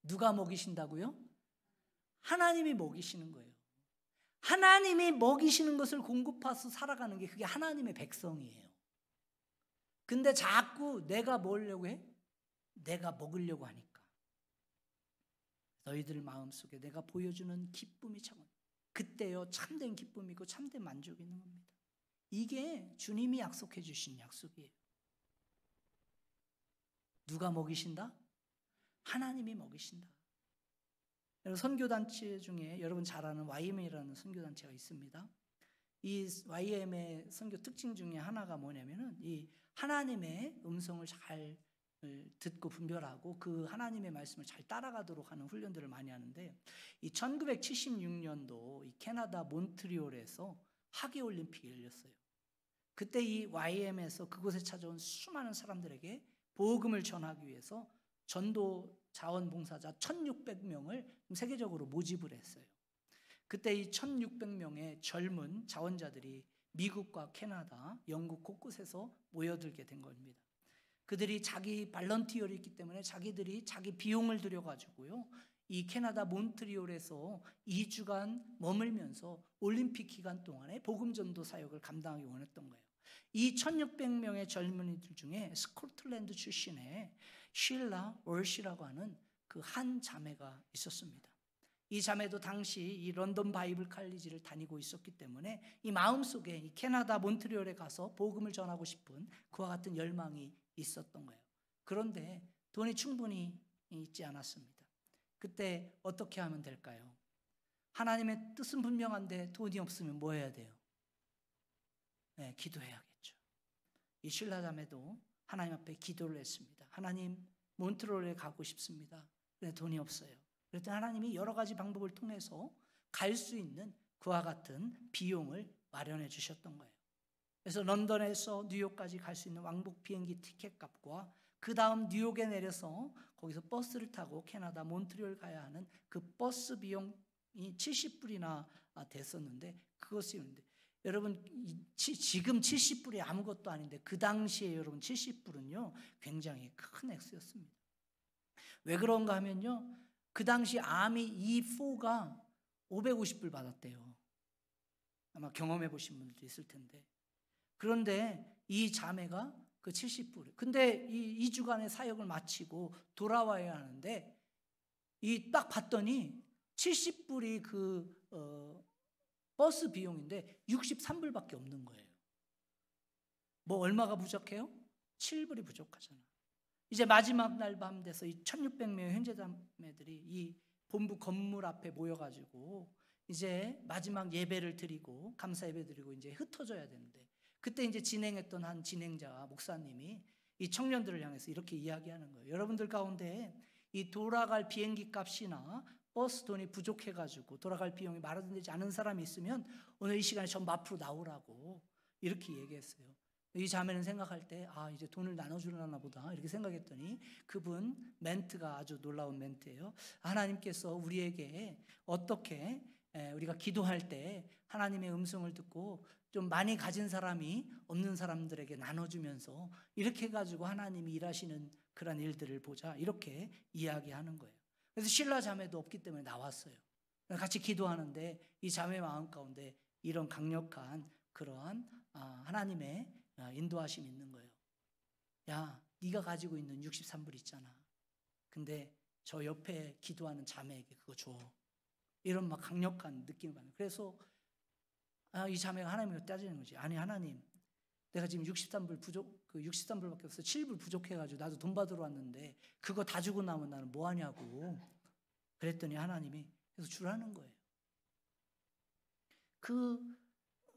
누가 먹이신다고요? 하나님이 먹이시는 거예요. 하나님이 먹이시는 것을 공급해서 살아가는 게 그게 하나님의 백성이에요. 근데 자꾸 내가 먹으려고 해? 내가 먹으려고 하니까 너희들 마음속에 내가 보여주는 기쁨이 참, 그때요 참된 기쁨이고 참된 만족이 있는 겁니다. 이게 주님이 약속해 주신 약속이에요. 누가 먹이신다? 하나님이 먹이신다. 여러분, 선교단체 중에 여러분 잘 아는 YM이라는 선교단체가 있습니다. 이 YM의 선교 특징 중에 하나가 뭐냐면은 이 하나님의 음성을 잘 듣고 분별하고 그 하나님의 말씀을 잘 따라가도록 하는 훈련들을 많이 하는데, 이 1976년도 이 캐나다 몬트리올에서 하계올림픽이 열렸어요. 그때 이 YM에서 그곳에 찾아온 수많은 사람들에게 복음을 전하기 위해서 전도 자원봉사자 1600명을 세계적으로 모집을 했어요. 그때 이 1600명의 젊은 자원자들이 미국과 캐나다, 영국 곳곳에서 모여들게 된 겁니다. 그들이 자기 발런티어를 있기 때문에 자기들이 자기 비용을 들여가지고요, 이 캐나다 몬트리올에서 2주간 머물면서 올림픽 기간 동안에 복음전도 사역을 감당하기 원했던 거예요. 이 1600명의 젊은이들 중에 스코틀랜드 출신의 쉴라 월시라고 하는 그 한 자매가 있었습니다. 이 자매도 당시 이 런던 바이블 칼리지를 다니고 있었기 때문에 이 마음속에 이 캐나다 몬트리올에 가서 복음을 전하고 싶은 그와 같은 열망이 있었던 거예요. 그런데 돈이 충분히 있지 않았습니다. 그때 어떻게 하면 될까요? 하나님의 뜻은 분명한데 돈이 없으면 뭐 해야 돼요? 네, 기도해야겠죠. 이 쉴라 자매도 하나님 앞에 기도를 했습니다. 하나님, 몬트리올에 가고 싶습니다. 그런데 돈이 없어요. 그랬더니 하나님이 여러 가지 방법을 통해서 갈 수 있는 그와 같은 비용을 마련해 주셨던 거예요. 그래서 런던에서 뉴욕까지 갈 수 있는 왕복 비행기 티켓 값과 그 다음 뉴욕에 내려서 거기서 버스를 타고 캐나다 몬트리올 가야 하는 그 버스 비용이 70불이나 됐었는데, 그것이 있는데 여러분, 지금 70불이 아무것도 아닌데 그 당시에 여러분 70불은요 굉장히 큰 액수였습니다. 왜 그런가 하면요, 그 당시 아미 E4가 550불 받았대요. 아마 경험해 보신 분들도 있을 텐데. 그런데 이 자매가 그 70불, 근데 이 2주간의 사역을 마치고 돌아와야 하는데 이 딱 봤더니 70불이 그 버스 비용인데 63불밖에 없는 거예요. 뭐 얼마가 부족해요? 7불이 부족하잖아. 이제 마지막 날 밤 돼서 이 1600명의 형제자매들이 이 본부 건물 앞에 모여가지고 이제 마지막 예배를 드리고 감사 예배 드리고 이제 흩어져야 되는데, 그때 이제 진행했던 한 진행자 목사님이 이 청년들을 향해서 이렇게 이야기하는 거예요. 여러분들 가운데 이 돌아갈 비행기 값이나 버스 돈이 부족해가지고 돌아갈 비용이 마련되지 않은 사람이 있으면 오늘 이 시간에 전부 앞으로 나오라고 이렇게 얘기했어요. 이 자매는 생각할 때 이제 돈을 나눠주려나 보다 이렇게 생각했더니 그분 멘트가 아주 놀라운 멘트예요. 하나님께서 우리에게 어떻게 우리가 기도할 때 하나님의 음성을 듣고 좀 많이 가진 사람이 없는 사람들에게 나눠주면서 이렇게 해가지고 하나님이 일하시는 그런 일들을 보자, 이렇게 이야기하는 거예요. 그래서 쉴라 자매도 없기 때문에 나왔어요. 같이 기도하는데 이 자매 마음 가운데 이런 강력한 그러한 하나님의 인도하심이 있는 거예요. 야, 네가 가지고 있는 63불 있잖아. 근데 저 옆에 기도하는 자매에게 그거 줘. 이런 막 강력한 느낌을 받는. 그래서 이 자매가 하나님을 따지는 거지. 아니 하나님, 내가 지금 63불 부족, 그 63불밖에 없어. 7불 부족해가지고 나도 돈 받으러 왔는데 그거 다 주고 나면 나는 뭐 하냐고. 그랬더니 하나님이 그래서 주라는 거예요. 그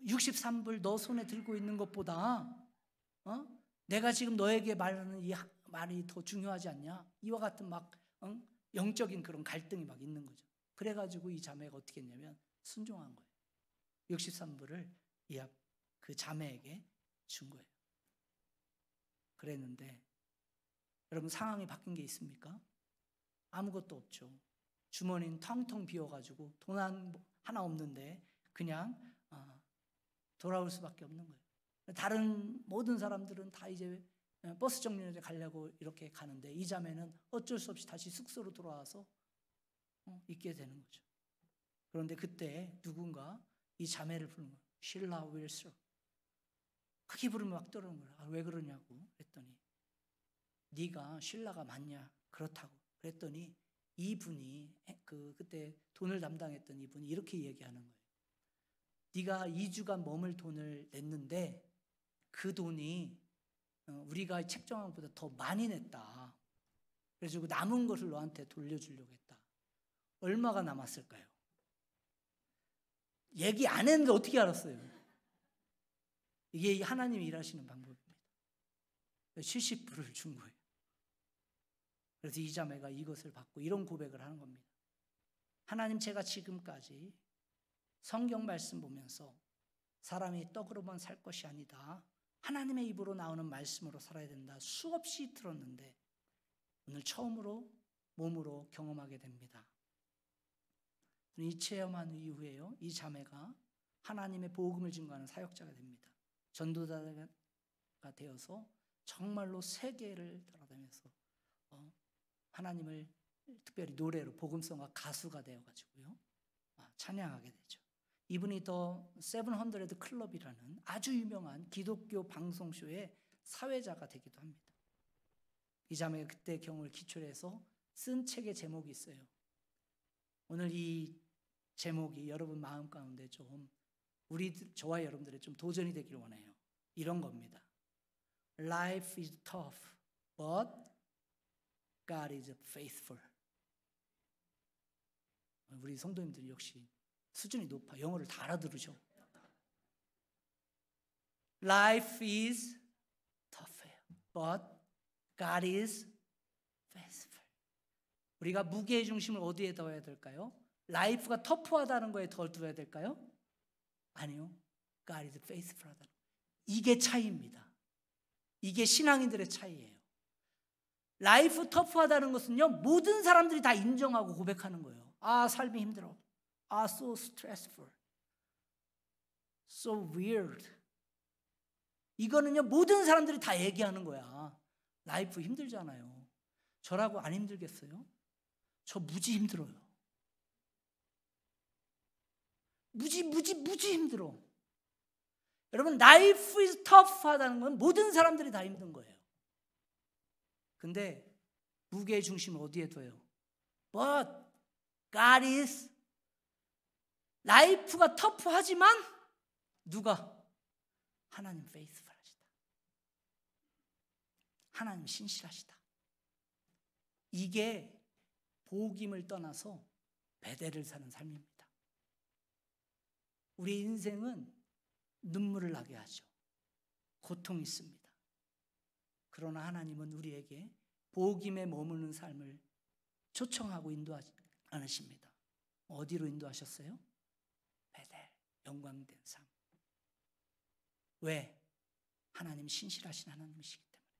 63불 너 손에 들고 있는 것보다 내가 지금 너에게 말하는 이 말이 더 중요하지 않냐? 이와 같은 막 영적인 그런 갈등이 막 있는 거죠. 그래가지고 이 자매가 어떻게 했냐면 순종한 거예요. 63불을 그 자매에게 준 거예요. 그랬는데 여러분, 상황이 바뀐 게 있습니까? 아무것도 없죠. 주머니는 텅텅 비어가지고 돈 하나 없는데 그냥 돌아올 수밖에 없는 거예요. 다른 모든 사람들은 다 이제 버스 정류장에 가려고 이렇게 가는데 이 자매는 어쩔 수 없이 다시 숙소로 돌아와서 있게 되는 거죠. 그런데 그때 누군가 이 자매를 부르는 거예요. 실라 윌서. 크게 부르면 막 떠오르는 거예요. 왜 그러냐고 그랬더니 네가 실라가 맞냐? 그렇다고. 그랬더니 이분이 그때 돈을 담당했던 이분이 이렇게 얘기하는 거예요. 네가 2주간 머물 돈을 냈는데 그 돈이 우리가 책정한 것보다 더 많이 냈다. 그래서 남은 것을 너한테 돌려주려고 했다. 얼마가 남았을까요? 얘기 안 했는데 어떻게 알았어요? 이게 하나님이 일하시는 방법입니다. 70불을 준 거예요. 그래서 이 자매가 이것을 받고 이런 고백을 하는 겁니다. 하나님, 제가 지금까지 성경 말씀 보면서 사람이 떡으로만 살 것이 아니다, 하나님의 입으로 나오는 말씀으로 살아야 된다 수없이 들었는데 오늘 처음으로 몸으로 경험하게 됩니다. 이 체험한 이후에요, 이 자매가 하나님의 복음을 증거하는 사역자가 됩니다. 전도자가 되어서 정말로 세계를 돌아다니면서 하나님을 특별히 노래로 복음성과 가수가 되어가지고요 찬양하게 되죠. 이분이 더 700 클럽이라는 아주 유명한 기독교 방송쇼의 사회자가 되기도 합니다. 이 자매가 그때 경험을 기초로 해서 쓴 책의 제목이 있어요. 오늘 이 제목이 여러분 마음 가운데 좀 저와 여러분들의 좀 도전이 되기를 원해요. 이런 겁니다. Life is tough, but God is faithful. 우리 성도님들 역시 수준이 높아. 영어를 다 알아들으셔. Life is tough, but God is faithful. 우리가 무게의 중심을 어디에 둬야 될까요? 라이프가 터프하다는 거에 더 둬야 될까요? 아니요. God is faithful 하다는 거. 이게 차이입니다. 이게 신앙인들의 차이예요. 라이프 터프하다는 것은요, 모든 사람들이 다 인정하고 고백하는 거예요. 아, 삶이 힘들어. 아, so stressful. So weird. 이거는요, 모든 사람들이 다 얘기하는 거야. 라이프 힘들잖아요. 저라고 안 힘들겠어요? 저 무지 힘들어요. 무지 힘들어. 여러분, life is tough 하다는 건 모든 사람들이 다 힘든 거예요. 근데 무게의 중심을 어디에 둬요? But God is, 라이프가 터프하지만 누가? 하나님 faithful하시다. 하나님 신실하시다. 이게 복임을 떠나서 베델을 사는 삶입니다. 우리 인생은 눈물을 나게 하죠. 고통이 있습니다. 그러나 하나님은 우리에게 복임에 머무는 삶을 초청하고 인도하지 않으십니다. 어디로 인도하셨어요? 베델, 영광된 삶. 왜? 하나님 신실하신 하나님이시기 때문에.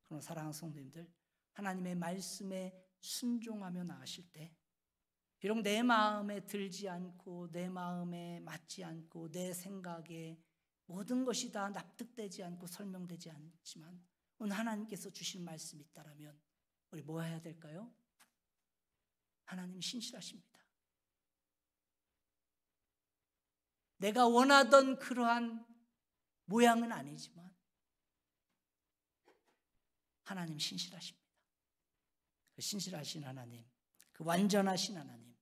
그러나 사랑하는 성도님들, 하나님의 말씀에 순종하며 나가실 때 비록 내 마음에 들지 않고 내 마음에 맞지 않고 내 생각에 모든 것이 다 납득되지 않고 설명되지 않지만 오늘 하나님께서 주신 말씀이 있다라면 우리 뭐 해야 될까요? 하나님 신실하십니다. 내가 원하던 그러한 모양은 아니지만 하나님 신실하십니다. 그 신실하신 하나님, 그 완전하신 하나님,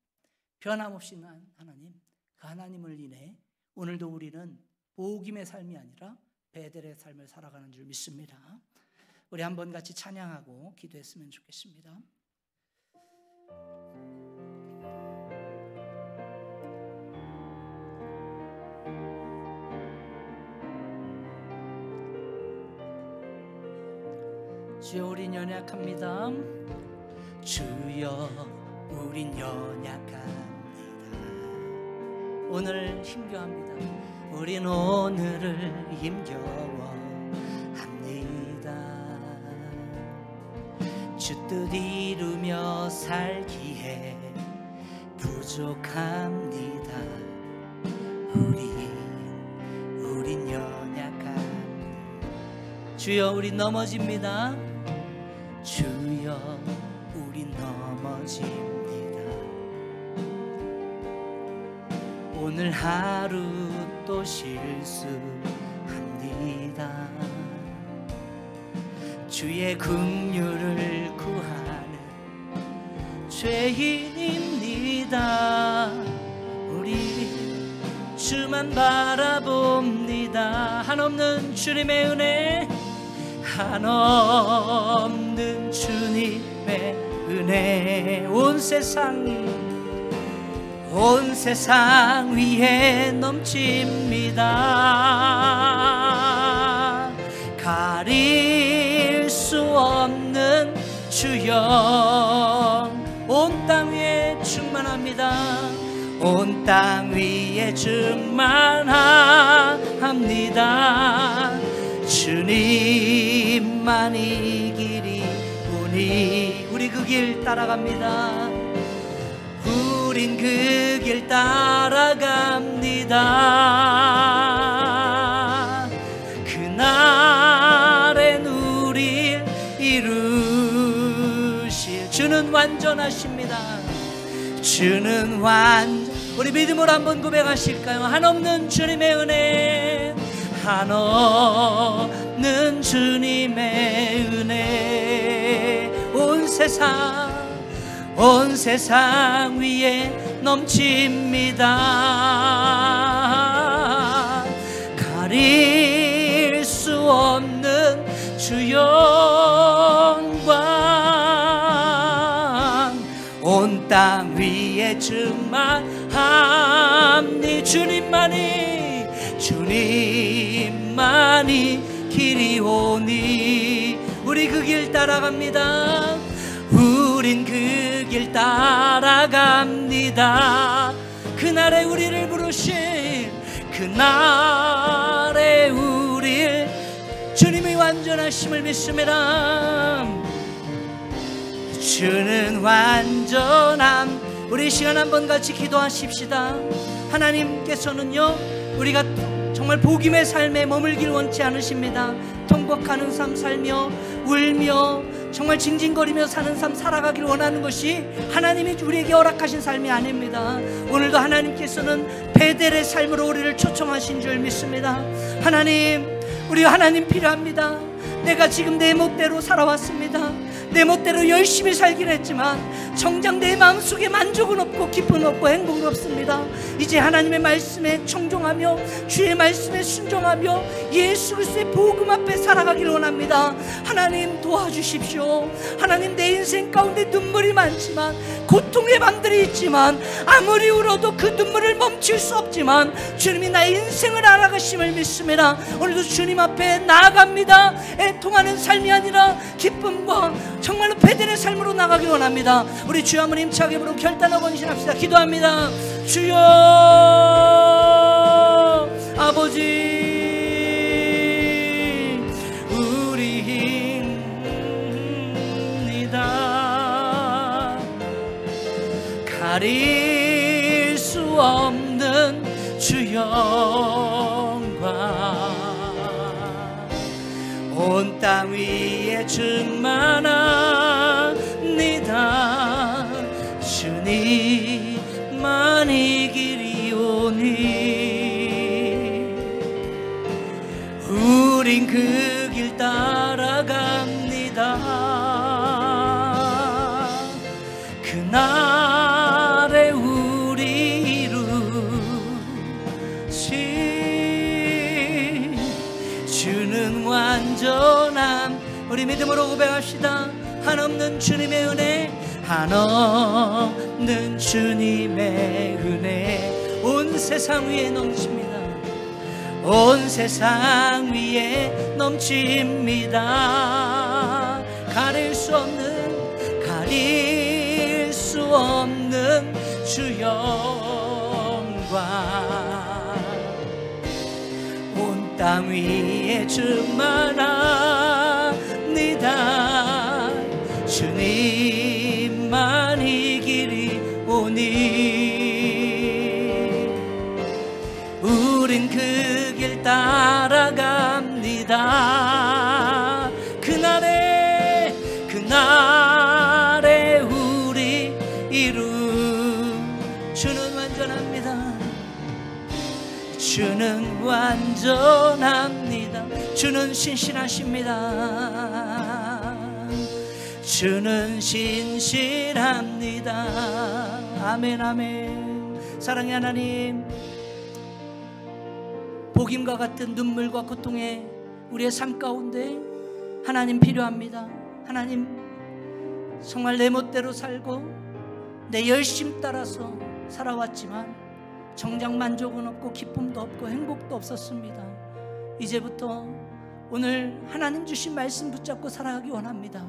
변함없이 하나님, 그 하나님을 인해 오늘도 우리는 복임의 삶이 아니라 베델의 삶을 살아가는 줄 믿습니다. 우리 한번 같이 찬양하고 기도했으면 좋겠습니다. 주여 우린 연약합니다. 주여 우린 연약합니다. 오늘 힘겨워합니다. 우린 오늘을 힘겨워합니다. 주 뜻 이루며 살기에 부족합니다. 우린 연약합니다. 주여 우린 넘어집니다. 주여 우린 넘어집니다. 오늘 하루 또 실수합니다. 주의 긍휼을 구하는 죄인입니다. 우리 주만 바라봅니다. 한없는 주님의 은혜, 한없는 주님의 은혜, 온 세상 위에 넘칩니다. 가릴 수 없는 주영 온 땅 위에 충만합니다. 온 땅 위에 충만합니다. 주님만이 길이 오니 우리 그 길 따라갑니다. 우린 그 길 따라갑니다. 그날엔 우릴 이루실 주는 완전하십니다. 주는 우리 믿음으로 한번 고백하실까요? 한없는 주님의 은혜, 한없는 주님의 은혜, 온 세상 위에 넘칩니다. 가릴 수 없는 주 영광 온 땅 위에 충만합니. 주님만이 길이 오니 우리 그 길 따라갑니다. 우린 그 길 따라갑니다. 그날에 우리를 부르신 그날에 우릴 주님의 완전하심을 믿습니다. 주는 완전함. 우리 시간 한번 같이 기도하십시다. 하나님께서는요 우리가 정말 복임의 삶에 머물길 원치 않으십니다. 통곡하는 삶 살며 울며 정말 징징거리며 사는 삶 살아가길 원하는 것이 하나님이 우리에게 허락하신 삶이 아닙니다. 오늘도 하나님께서는 베델의 삶으로 우리를 초청하신 줄 믿습니다. 하나님, 우리 하나님 필요합니다. 내가 지금 내 멋대로 살아왔습니다. 내 멋대로 열심히 살긴 했지만 정작 내 마음속에 만족은 없고 기쁨은 없고 행복은 없습니다. 이제 하나님의 말씀에 청종하며 주의 말씀에 순종하며 예수 그리스도의 복음 앞에 살아가길 원합니다. 하나님 도와주십시오. 하나님, 내 인생 가운데 눈물이 많지만 고통의 밤들이 있지만 아무리 울어도 그 눈물을 멈출 수 없지만 주님이 나의 인생을 알아가심을 믿습니다. 오늘도 주님 앞에 나아갑니다. 애통하는 삶이 아니라 기쁨과 정말로 베델의 삶으로 나가길 원합니다. 우리 주여 한번 힘차게 부르고 결단하고 헌신합시다. 기도합니다. 주여 아버지, 우리입니다. 가릴 수 없는 주 영광 온 땅 위에 충만합니다. 주님만이 길이 오니 우린 그 길 따라갑니다. 그날에 우리 이루신 주는 완전함. 우리 믿음으로 고백합시다. 한없는 주님의 은혜, 한없는 주님의 은혜 온 세상 위에 넘칩니다. 온 세상 위에 넘칩니다. 가릴 수 없는 주 영광 온 땅 위에 충만합니다. 주님만 이 길이 오니 우린 그 길 따라갑니다. 그날에 우리 주는 완전합니다. 주는 완전합니다. 주는 신실하십니다. 주는 신실합니다. 아멘 아멘. 사랑의 하나님, 복임과 같은 눈물과 고통에 우리의 삶 가운데 하나님 필요합니다. 하나님, 정말 내 멋대로 살고 내 열심 따라서 살아왔지만 정작 만족은 없고 기쁨도 없고 행복도 없었습니다. 이제부터 오늘 하나님 주신 말씀 붙잡고 살아가기 원합니다.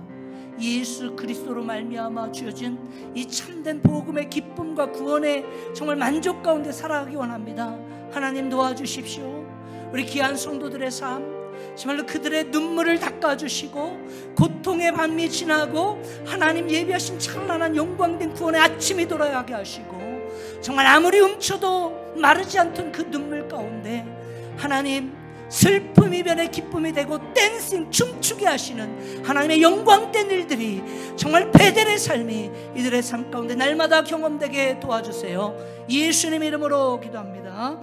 예수 그리스도로 말미암아 주어진 이 참된 복음의 기쁨과 구원의 정말 만족 가운데 살아가기 원합니다. 하나님 도와주십시오. 우리 귀한 성도들의 삶, 정말로 그들의 눈물을 닦아주시고 고통의 밤이 지나고 하나님 예비하신 찬란한 영광된 구원의 아침이 돌아가게 하시고 정말 아무리 훔쳐도 마르지 않던 그 눈물 가운데 하나님 슬픔이 변해 기쁨이 되고 댄싱 춤추게 하시는 하나님의 영광된 일들이 정말 베델의 삶이 이들의 삶 가운데 날마다 경험되게 도와주세요. 예수님 이름으로 기도합니다.